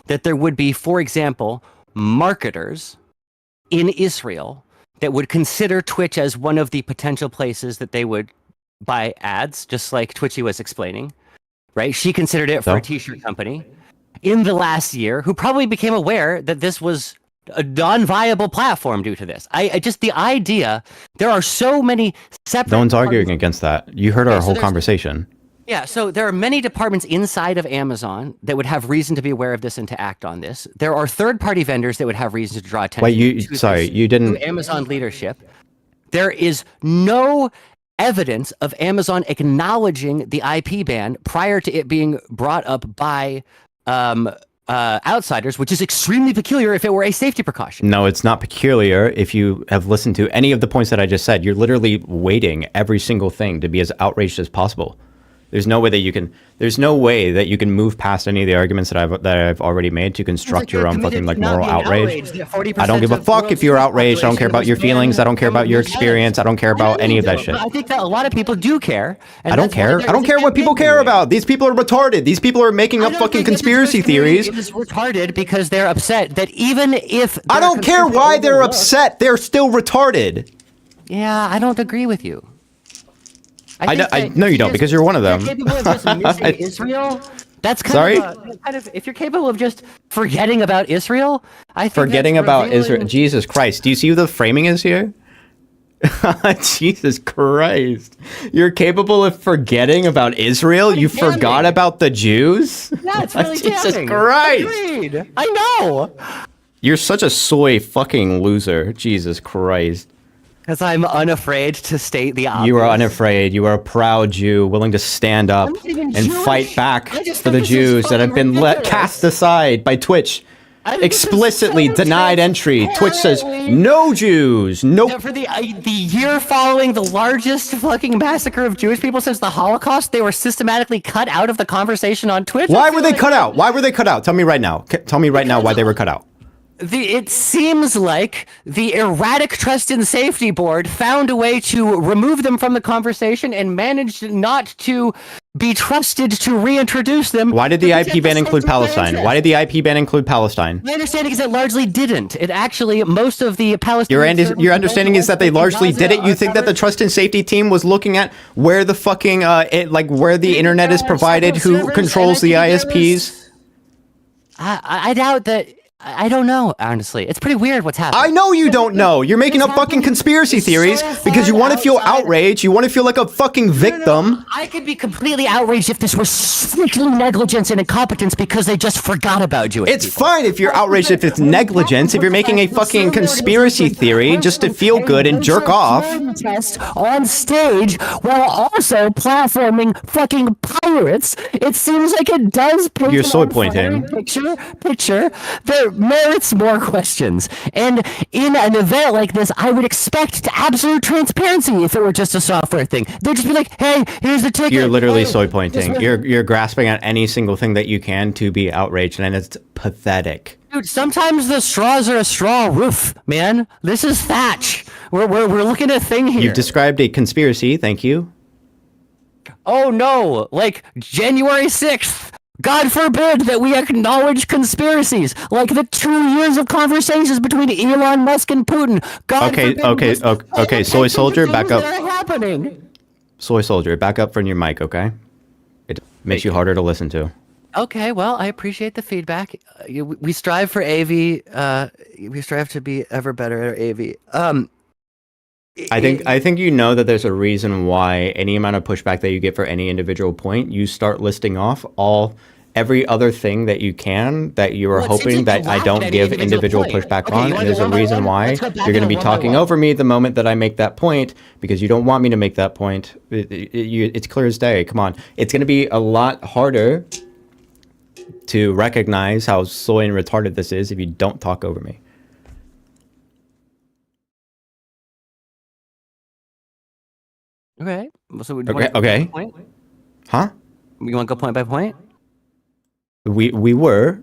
that there would be, for example, marketers in Israel that would consider Twitch as one of the potential places that they would buy ads, just like Twitchy was explaining, right? She considered it for a t-shirt company in the last year, who probably became aware that this was a non-viable platform due to this. I just, the idea, there are so many separate... No one's arguing against that. You heard our whole conversation. Yeah, so there are many departments inside of Amazon that would have reason to be aware of this and to act on this. There are third-party vendors that would have reason to draw attention. Wait, you didn't... to Amazon leadership. There is no evidence of Amazon acknowledging the IP ban prior to it being brought up by outsiders, which is extremely peculiar if it were a safety precaution. No, it's not peculiar. If you have listened to any of the points that I just said, you're literally waiting every single thing to be as outraged as possible. There's no way that you can. There's no way that you can move past any of the arguments that I've already made to construct your own fucking like moral outrage. I don't give a fuck if you're outraged. I don't care about your feelings. I don't care about your experience. I don't care about any of that shit. I think that a lot of people do care. I don't care. I don't care what people care about. These people are retarded. These people are making up fucking conspiracy theories. It is retarded because they're upset that even if I don't care why they're upset. They're still retarded. Yeah, I don't agree with you. I know you don't, because you're one of them. Capable of just missing Israel? That's kind of if you're capable of just forgetting about Israel, I think forgetting about Israel. Jesus Christ! Do you see who the framing is here? Jesus Christ! You're capable of forgetting about Israel. You forgot about the Jews. Yeah, it's really Jesus Christ! Agreed. I know. You're such a soy fucking loser. Jesus Christ. Because I'm unafraid to state the obvious. You are unafraid. You are a proud Jew, willing to stand up and fight back for the Jews that have been cast aside by Twitch. Explicitly denied entry. Twitch says, no Jews. Nope. For the year following the largest fucking massacre of Jewish people since the Holocaust, they were systematically cut out of the conversation on Twitch. Why were they cut out? Why were they cut out? Tell me right now. Tell me right now why they were cut out. It seems like the erratic Trust and Safety Board found a way to remove them from the conversation and managed not to be trusted to reintroduce them. Why did the IP ban include Palestine? Why did the IP ban include Palestine? My understanding is it largely didn't. It actually, most of the Palestinians... Your understanding is that they largely did it? You think that the Trust and Safety team was looking at where the fucking, where the internet is provided, who controls the ISPs? I doubt that... I don't know, honestly. It's pretty weird what's happening. I know you don't know. You're making up fucking conspiracy theories because you want to feel outraged. You want to feel like a fucking victim. No. I could be completely outraged if this was strictly negligence and incompetence because they just forgot about Jewish people. It's fine if you're outraged if it's negligence, if you're making a fucking conspiracy theory just to feel good and jerk off. On stage while also platforming fucking pirates. It seems like it does. You're soy pointing. Picture. There merits more questions. And in an event like this, I would expect absolute transparency if it were just a software thing. They'd just be like, hey, here's the ticket. You're literally soy pointing. You're grasping at any single thing that you can to be outraged, and it's pathetic. Dude, sometimes the straws are a straw roof, man. This is Thatch. We're looking at a thing here. You've described a conspiracy, thank you. Oh no, like January 6th. God forbid that we acknowledge conspiracies, like the 2 years of conversations between Elon Musk and Putin. God okay, soy soldier, back up. That are happening. Soy soldier, back up from your mic, okay? It makes you harder to listen to. Okay, well, I appreciate the feedback. We strive for AV. We strive to be ever better at AV. I think you know that there's a reason why any amount of pushback that you get for any individual point, you start listing off every other thing that you can that you are hoping that I don't give individual pushback on, and there's a reason why you're going to be talking over me the moment that I make that point because you don't want me to make that point. It's clear as day. Come on, it's going to be a lot harder to recognize how soy and retarded this is if you don't talk over me. Okay. So okay. Huh? You want to go point by point? We were.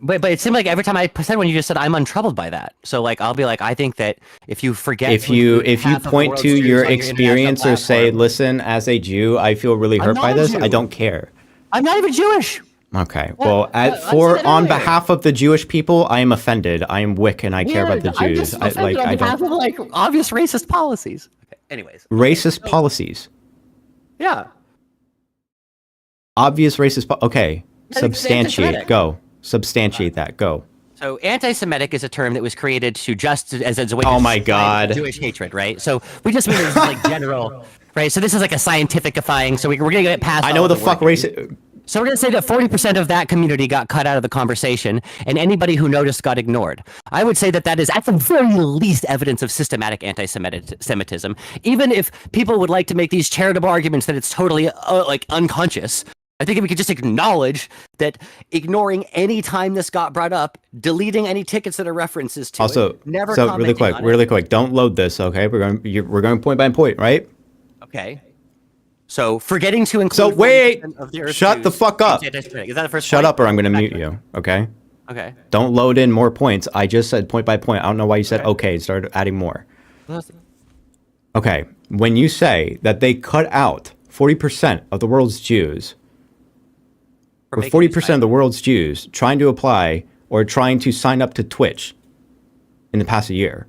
But it seemed like every time I said one, you just said I'm untroubled by that. So like I'll be like, I think that if you forget, if you point to your experience or say, listen, as a Jew, I feel really hurt by this. I don't care. I'm not even Jewish. Okay. Yeah, Well, I said that on earlier. behalf of the Jewish people, I am offended. I am Wick, and I care about the I'm Jews. just offended on I behalf don't of like obvious racist policies. Okay, anyways, okay, racist so policies. yeah, Obvious racist. Okay. I think it's Substantiate. anti-Semitic. Go. Substantiate that. Go. So anti-Semitic is a term that was created to just as a way Oh to my describe God. Jewish hatred, right? So we just mean this is like general, right? So this is like a scientificifying. So we're gonna get past. I all know of the the fuck wording. racist. So we're going to say that 40% of that community got cut out of the conversation, and anybody who noticed got ignored. I would say that that is, at the very least, evidence of systematic anti-Semitism. Even if people would like to make these charitable arguments that it's totally like unconscious, I think if we could just acknowledge that ignoring any time this got brought up, deleting any tickets that are references to Also, it, never so commenting on it. really quick. Don't load this. Okay. We're going point by point, right? Okay. So forgetting to include. So wait. 40% of the Earth's Shut the Jews fuck up. is that the first Shut point? up, or I'm going to mute you. Okay. Okay. Don't load in more points. I just said point by point. I don't know why you said okay. Start adding more. Okay. When you say that they cut out 40% of the world's Jews, or 40% of the world's Jews trying to apply or trying to sign up to Twitch in the past year.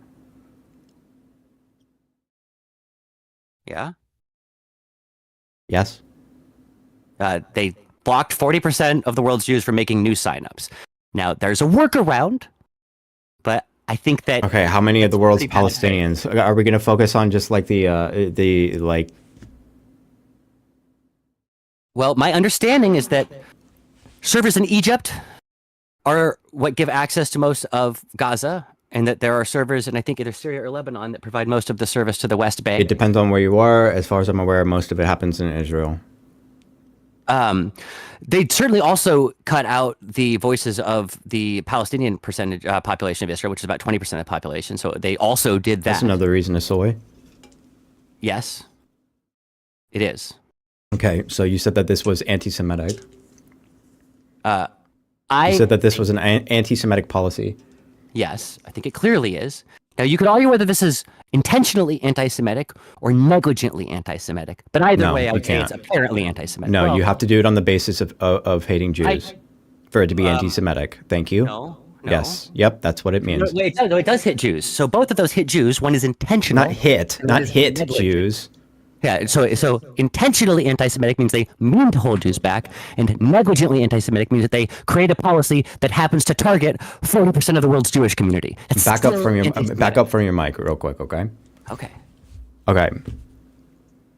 Yeah. Yes. They blocked 40% of the world's Jews from making new signups. Now, there's a workaround, but I think that. Okay, how many of the world's pretty bad. Palestinians are we going to focus on? Just like the like. Well, my understanding is that servers in Egypt are what give access to most of Gaza, and that there are servers in, I think, either Syria or Lebanon that provide most of the service to the West Bank. It depends on where you are. As far as I'm aware, most of it happens in Israel. They certainly also cut out the voices of the Palestinian percentage population of Israel, which is about 20% of the population. So they also did that. That's another reason to soy. Yes, it is. Okay, so you said that this was anti-Semitic. You You said that this was an anti-Semitic policy. Yes, I think it clearly is. Now, you could argue whether this is intentionally anti-Semitic or negligently anti-Semitic, but either No, way, I you would say can't. it's apparently anti-Semitic. No, Well, you have to do it on the basis of hating Jews for it to be anti-Semitic. Thank you. No. Yes. Yep, that's what it means. Wait, no, it does hit Jews. So both of those hit Jews. One is intentional. Not hit, and not one is hit negligent. Jews. Yeah, so intentionally anti-Semitic means they mean to hold Jews back, and negligently anti-Semitic means that they create a policy that happens to target 40% of the world's Jewish community. It's Back up still from your anti-Semitic. mic real quick, okay? Okay. Okay.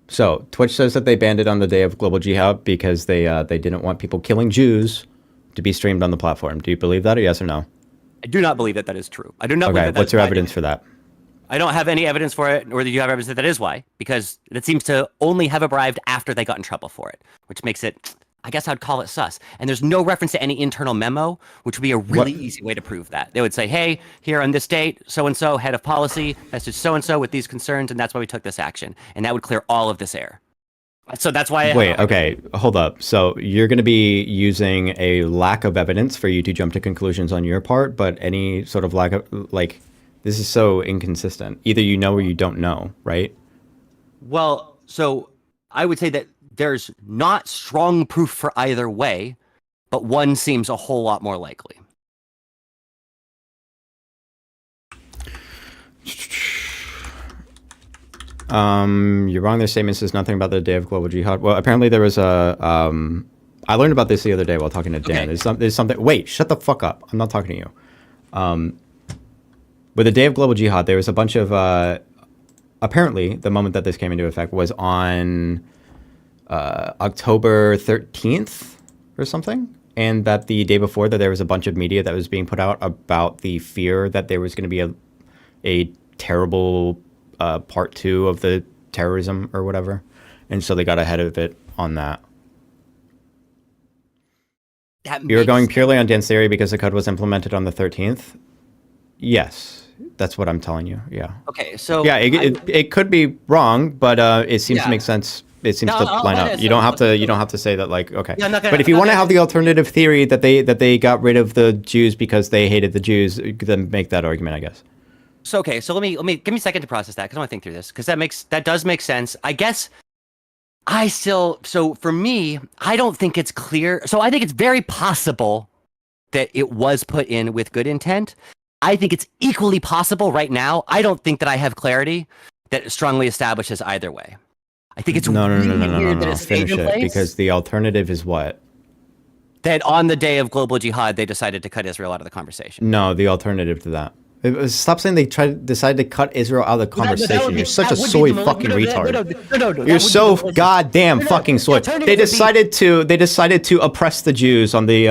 So Twitch says that they banned it on the day of Global Jihad because they didn't want people killing Jews to be streamed on the platform. Do you believe that, or yes or no? I do not believe that that is true. I do not believe Okay. that What's your that's why evidence for that? I don't have any evidence for it, nor do you have evidence that that is why, because it seems to only have arrived after they got in trouble for it, which makes it, I guess I'd call it sus. And there's no reference to any internal memo, which would be a really easy way to prove that. They would say, hey, here on this date, so-and-so, head of policy, messaged so-and-so with these concerns, and that's why we took this action. And that would clear all of this air. So that's why. Wait, okay, hold up. So you're going to be using a lack of evidence for you to jump to conclusions on your part, but any sort of lack of, like, this is so inconsistent. Either you know or you don't know, right? Well, so I would say that there's not strong proof for either way, but one seems a whole lot more likely. You're wrong. Their statement says nothing about the day of global jihad. Well, apparently there was a. I learned about this the other day while talking to Dan. Okay. There's something. Wait, shut the fuck up. I'm not talking to you. With the day of global jihad, there was a bunch of. Apparently, the moment that this came into effect was on October 13th or something, and that the day before that there was a bunch of media that was being put out about the fear that there was going to be a terrible part 2 of the terrorism or whatever, and so they got ahead of it on that. You're going purely on Dan's theory because the code was implemented on the 13th. Yes, that's what I'm telling you. Yeah. Okay, so yeah, it could be wrong, but it seems to make sense. It seems to line up. You don't have to say that, like, okay. Yeah, but if you want to have the alternative theory that they got rid of the Jews because they hated the Jews, then make that argument, I guess. So okay, so let me give me a second to process that because I want to think through this because that does make sense. I guess So for me, I don't think it's clear. So I think it's very possible that it was put in with good intent. I think it's equally possible right now. I don't think that I have clarity that strongly establishes either way. I think it's really weird that it's finish it, because the alternative is what? That on the day of global jihad, they decided to cut Israel out of the conversation. No, the alternative to that. Stop saying they decided to cut Israel out of the conversation. You're such a soy fucking retard. You're so goddamn fucking soy. They decided to oppress the Jews on the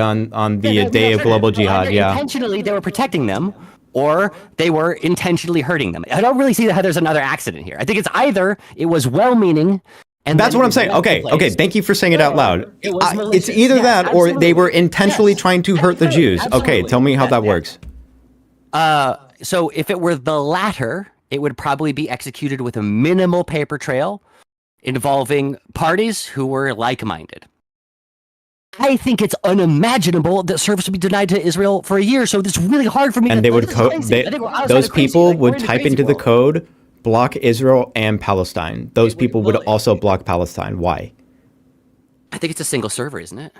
day of global jihad. Yeah. Intentionally, they were protecting them, or they were intentionally hurting them. I don't really see how there's another accident here. I think it's either it was well-meaning. And that's what I'm saying. Okay. Thank you for saying it out loud. It's either that or they were intentionally trying to hurt the Jews. Okay, tell me how that works. So if it were the latter, it would probably be executed with a minimal paper trail involving parties who were like-minded. I think it's unimaginable that service would be denied to Israel for a year, so it's really hard for me. And they would those people would type into the code, block Israel and Palestine. Those people would also block Palestine. Why? I think it's a single server, isn't it?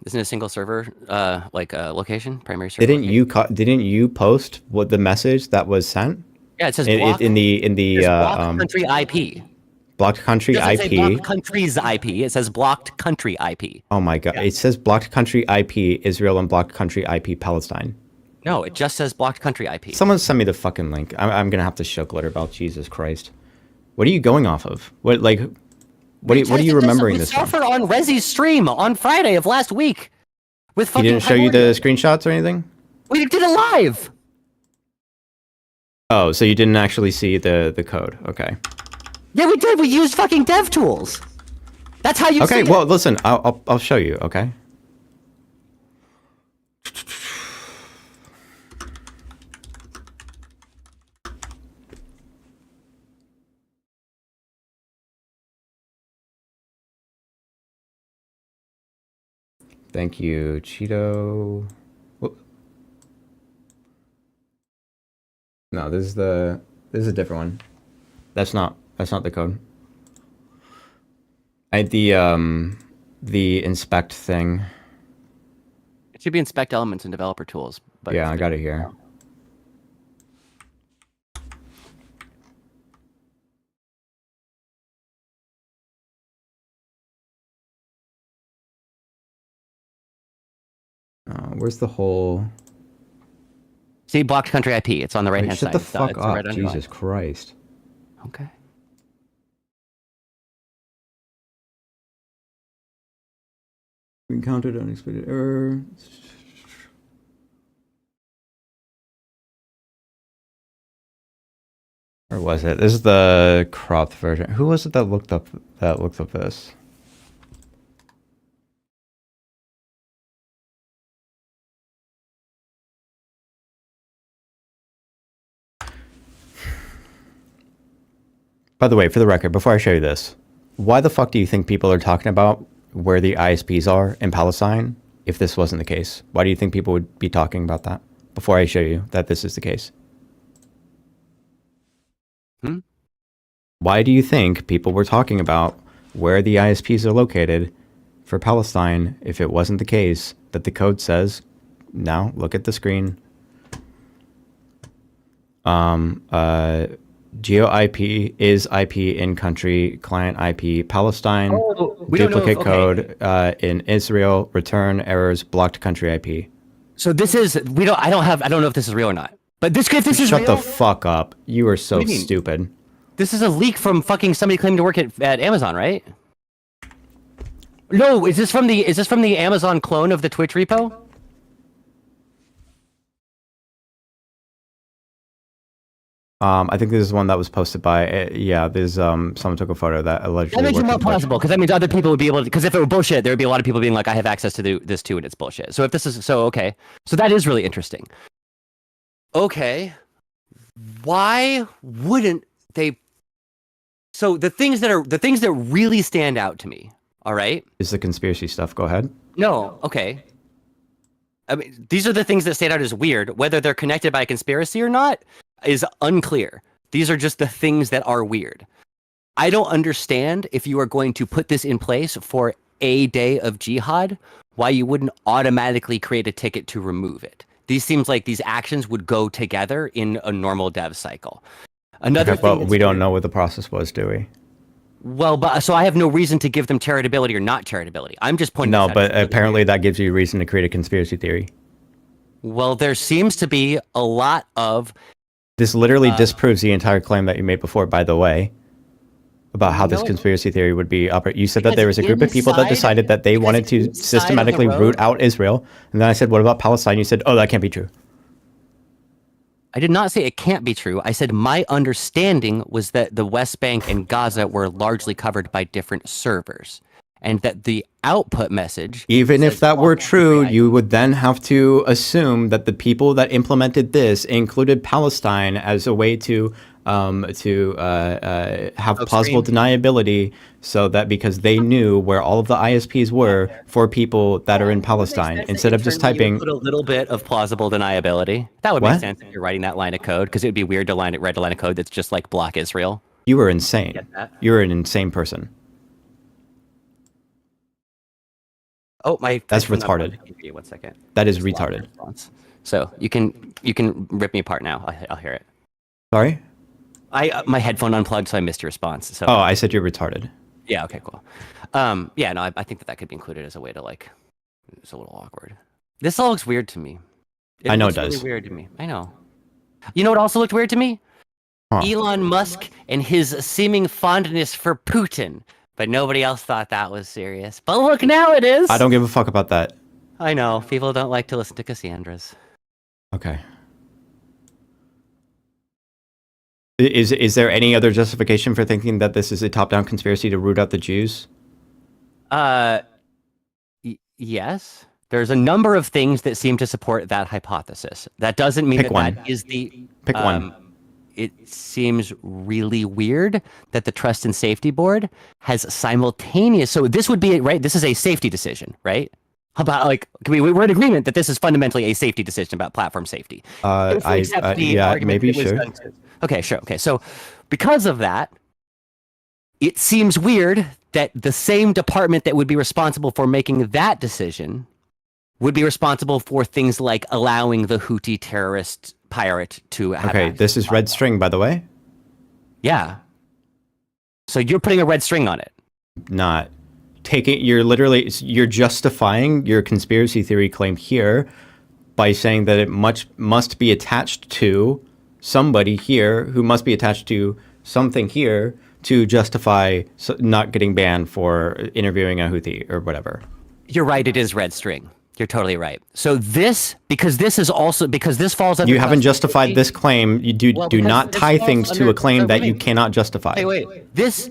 Isn't it a single server, location, primary server? Didn't you post what the message that was sent? Yeah, it says blocked country IP. Blocked country IP. Say blocked country's IP. It says blocked country IP. Oh my god! Yeah. It says blocked country IP Israel and blocked country IP Palestine. No, it just says blocked country IP. Someone send me the fucking link. I'm gonna have to show glitter about. Jesus Christ! What are you going off of? What are you remembering this from? Suffer on Rezi's stream on Friday of last week. With fucking he didn't show you the screenshots or anything? We did it live. Oh, so you didn't actually see the code? Okay. Yeah, we did. We used fucking dev tools. That's how you. Okay. Well, listen. I'll show you. Okay. Thank you, Cheeto. Whoop. No, this is a different one. That's not the code. The inspect thing. It should be inspect elements in developer tools. But yeah, I got it here. Where's the whole... See, blocked country IP. It's on the right-hand side. Shut the fuck up. Right, Jesus Christ. Okay. We encountered unexpected error. Or was it? This is the cropped version. Who was it that looked up this? By the way, for the record, before I show you this, why the fuck do you think people are talking about where the ISPs are in Palestine if this wasn't the case? Why do you think people would be talking about that before I show you that this is the case? Why do you think people were talking about where the ISPs are located for Palestine if it wasn't the case that the code says, now look at the screen, Geo IP is IP in country, client IP, Palestine, duplicate code in Israel, return errors, blocked country IP. So this is, I don't know if this is real or not. But if this is real. Shut the fuck up. You are so stupid. This is a leak from fucking somebody claiming to work at Amazon, right? No, is this from the Amazon clone of the Twitch repo? I think this is one that was posted by, there's, someone took a photo that allegedly. That makes it more plausible, because that means other people would be able to, because if it were bullshit, there would be a lot of people being like, I have access to this too, and it's bullshit. So if this is, okay. So that is really interesting. Okay. Why wouldn't they? So the things that really stand out to me, all right? Is the conspiracy stuff. Go ahead. No, okay. I mean, these are the things that stand out as weird. Whether they're connected by a conspiracy or not is unclear. These are just the things that are weird. I don't understand if you are going to put this in place for a day of jihad, why you wouldn't automatically create a ticket to remove it. These seems like these actions would go together in a normal dev cycle. Another thing, but we don't know what the process was, do we? Well, but so I have no reason to give them charitability or not charitability. I'm just pointing. No, but apparently that gives you a reason to create a conspiracy theory. Well, there seems to be a lot of. This literally disproves the entire claim that you made before, by the way, about how this conspiracy theory would be operated. You said that there was a group of people that decided that they wanted to systematically root out Israel. And then I said, what about Palestine? You said, oh, that can't be true. I did not say it can't be true. I said my understanding was that the West Bank and Gaza were largely covered by different servers, and that the output message... Even if that were true, you would then have to assume that the people that implemented this included Palestine as a way to have plausible deniability, so that because they knew where all of the ISPs were for people that are in Palestine, instead of just typing... Put a little bit of plausible deniability. That would make sense if you're writing that line of code, because it would be weird to write a line of code that's just like block Israel. You were insane. You were an insane person. Oh, my... That's retarded. One second. That is retarded. So you can rip me apart now. I'll hear it. Sorry? My headphone unplugged, so I missed your response. So. Oh, I said you're retarded. Yeah. Okay. Cool. Yeah. No, I think that could be included as a way to like. It's a little awkward. This all looks weird to me. I know it does. Really weird to me. I know. You know what also looked weird to me? Huh. Elon Musk and his seeming fondness for Putin, but nobody else thought that was serious. But look, now it is. I don't give a fuck about that. I know. People don't like to listen to Cassandras. Okay. Is there any other justification for thinking that this is a top-down conspiracy to root out the Jews? Yes. There's a number of things that seem to support that hypothesis. That doesn't mean that is the... Pick one. It seems really weird that the Trust and Safety Board has simultaneous... So this would be, right? This is a safety decision, right? About like we're in agreement that this is fundamentally a safety decision about platform safety. Yeah, maybe sure. Okay, sure. Okay, so because of that, it seems weird that the same department that would be responsible for making that decision would be responsible for things like allowing the Houthi terrorist pirate to have Okay, this is red string, by the way. Yeah. So you're putting a red string on it. Not. You're justifying your conspiracy theory claim here by saying that it must be attached to somebody here who must be attached to something here to justify not getting banned for interviewing a Houthi or whatever. You're right. It is red string. You're totally right. So because this falls under... You haven't justified this claim. You do not tie things to a claim that you cannot justify. Hey, wait. This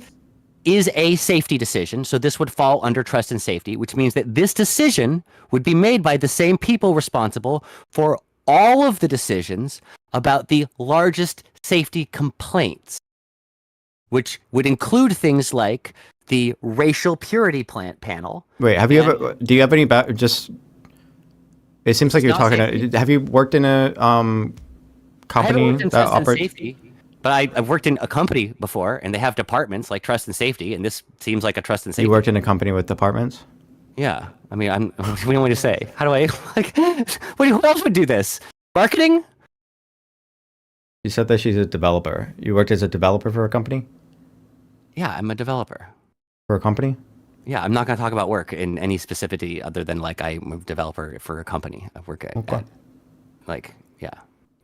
is a safety decision, so this would fall under trust and safety, which means that this decision would be made by the same people responsible for all of the decisions about the largest safety complaints, which would include things like the racial purity panel. Wait, do you have any it seems like you're talking have you worked in a company that operates safety? But I've worked in a company before, and they have departments like trust and safety, and this seems like a trust and safety. You worked in a company with departments? Yeah. I mean, what do you want me to say? How do I, like, who else would do this? Marketing? You said that she's a developer. You worked as a developer for a company? Yeah, I'm a developer. For a company? Yeah, I'm not going to talk about work in any specificity other than, like, I'm a developer for a company. I work at like, yeah.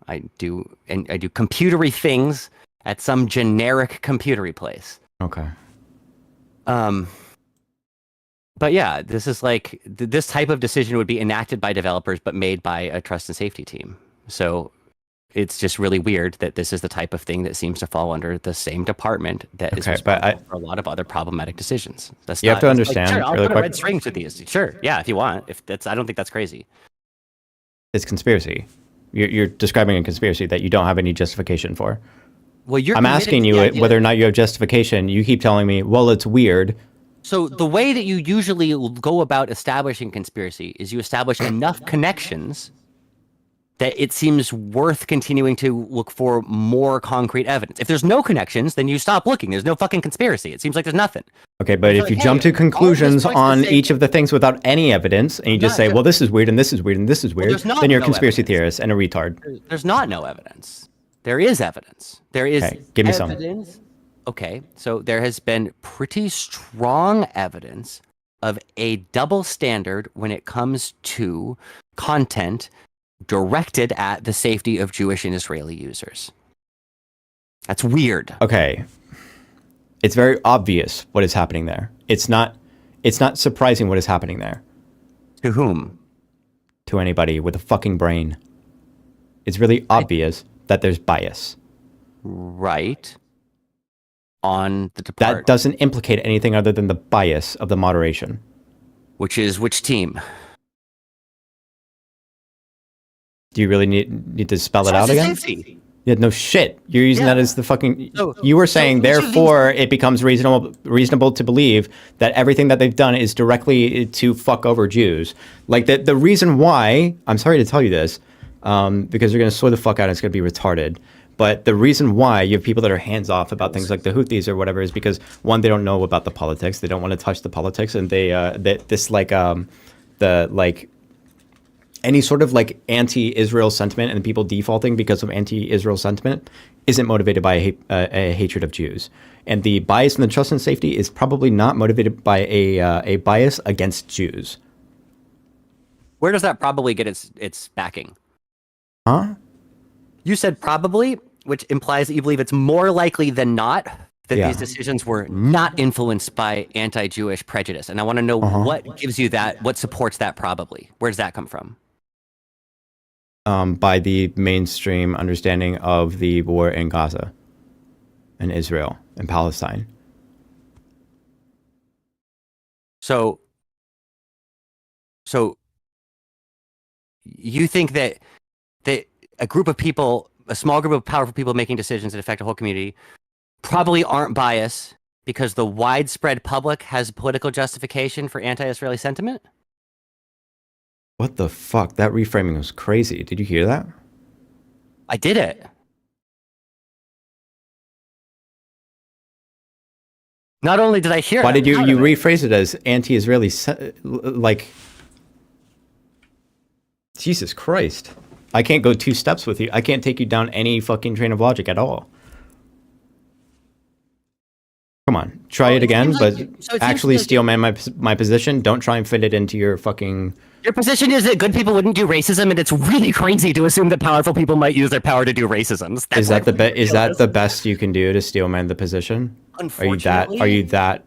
I do computery things at some generic computery place. Okay. But yeah, this is like this type of decision would be enacted by developers, but made by a trust and safety team. So it's just really weird that this is the type of thing that seems to fall under the same department that is responsible for a lot of other problematic decisions. You have to understand. Like, sure, I'll put a red string to these. Sure, yeah, if you want. I don't think that's crazy. It's conspiracy. You're describing a conspiracy that you don't have any justification for. Well, I'm asking you whether or not you have justification. You keep telling me, well, it's weird. So the way that you usually go about establishing conspiracy is you establish enough connections that it seems worth continuing to look for more concrete evidence. If there's no connections, then you stop looking. There's no fucking conspiracy. It seems like there's nothing. Okay, but if you jump to conclusions on each of the things without any evidence, and you just say, well, this is weird, and this is weird, and this is weird, then you're a conspiracy theorist and a retard. There's not no evidence. There is evidence. There is give me evidence. Some. Okay, so there has been pretty strong evidence of a double standard when it comes to content directed at the safety of Jewish and Israeli users. That's weird. Okay. It's very obvious what is happening there. It's not surprising what is happening there. To whom? To anybody with a fucking brain. It's really obvious that there's bias. Right. On the department. That doesn't implicate anything other than the bias of the moderation. Which is which team? Do you really need to spell it out again? Safety. Yeah, no shit. You're using that as the fucking... you were saying, therefore, it becomes reasonable to believe that everything that they've done is directly to fuck over Jews. Like, the reason why... I'm sorry to tell you this, because you're going to slow the fuck out and it's going to be retarded. But the reason why you have people that are hands-off about things like the Houthis or whatever is because, one, they don't know about the politics. They don't want to touch the politics. And any sort of like anti-Israel sentiment and people defaulting because of anti-Israel sentiment isn't motivated by a hatred of Jews. And the bias in the trust and safety is probably not motivated by a bias against Jews. Where does that probably get its backing? Huh? You said probably, which implies that you believe it's more likely than not that these decisions were not influenced by anti-Jewish prejudice. And I want to know what gives you that, what supports that probably. Where does that come from? By the mainstream understanding of the war in Gaza and Israel and Palestine. So you think that a group of people, a small group of powerful people making decisions that affect a whole community probably aren't biased because the widespread public has political justification for anti-Israeli sentiment? What the fuck? That reframing was crazy. Did you hear that? I did it. Not only did I hear it. Why did you rephrase it as anti-Israeli, like... Jesus Christ. I can't go two steps with you. I can't take you down any fucking train of logic at all. Come on, try it again, but actually steel man my position. Don't try and fit it into your fucking... Your position is that good people wouldn't do racism, and it's really crazy to assume that powerful people might use their power to do racism. Is that the best you can do to steel man the position? Unfortunately. Are you that?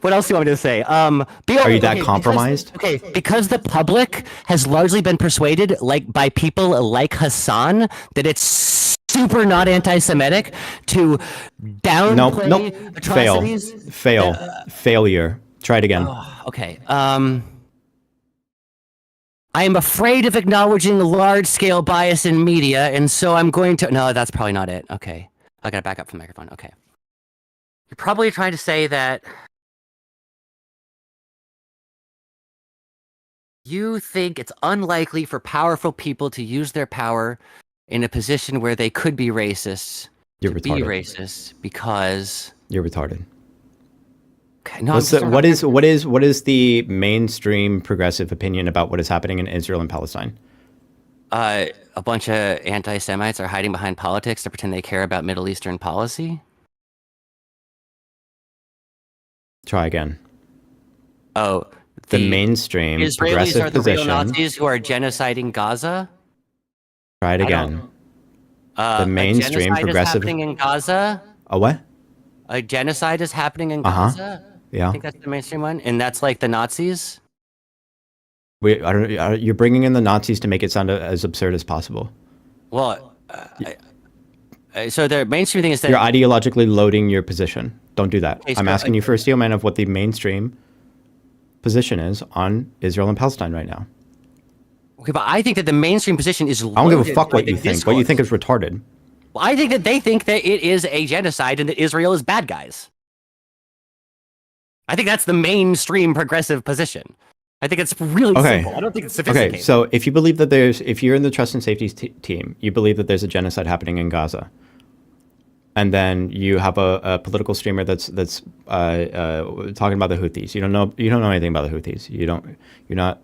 What else do you want me to say? Are you that compromised? Because the public has largely been persuaded, like by people like Hassan, that it's super not anti-Semitic to downplay atrocities. Failure. Try it again. Okay. I am afraid of acknowledging large-scale bias in media, and so I'm going to... No, that's probably not it. Okay. I gotta back up from the microphone. Okay. You're probably trying to say that you think it's unlikely for powerful people to use their power in a position where they could be racists. You're to retarded. Be racist because... You're retarded. Okay, no, what is the mainstream progressive opinion about what is happening in Israel and Palestine? A bunch of anti-Semites are hiding behind politics to pretend they care about Middle Eastern policy. Try again. Oh, the mainstream Israelis progressive are the position. real Nazis who are genociding Gaza. Try it again. The mainstream progressive is happening in Gaza. A what? A genocide is happening in Gaza. Yeah. I think that's the mainstream one, and that's like the Nazis. You're bringing in the Nazis to make it sound as absurd as possible. Well, so the mainstream thing is that you're ideologically loading your position. Don't do that. Okay, I'm asking you for a steel man of what the mainstream position is on Israel and Palestine right now. Okay, but I think that the mainstream position is. I don't give a fuck what you think. What you think is retarded. Well, I think that they think that it is a genocide and that Israel is bad guys. I think that's the mainstream progressive position. I think it's really simple. I don't think it's sophisticated. Okay, so if you believe that if you're in the trust and safety team, you believe that there's a genocide happening in Gaza, and then you have a political streamer that's talking about the Houthis. You don't know anything about the Houthis. You're not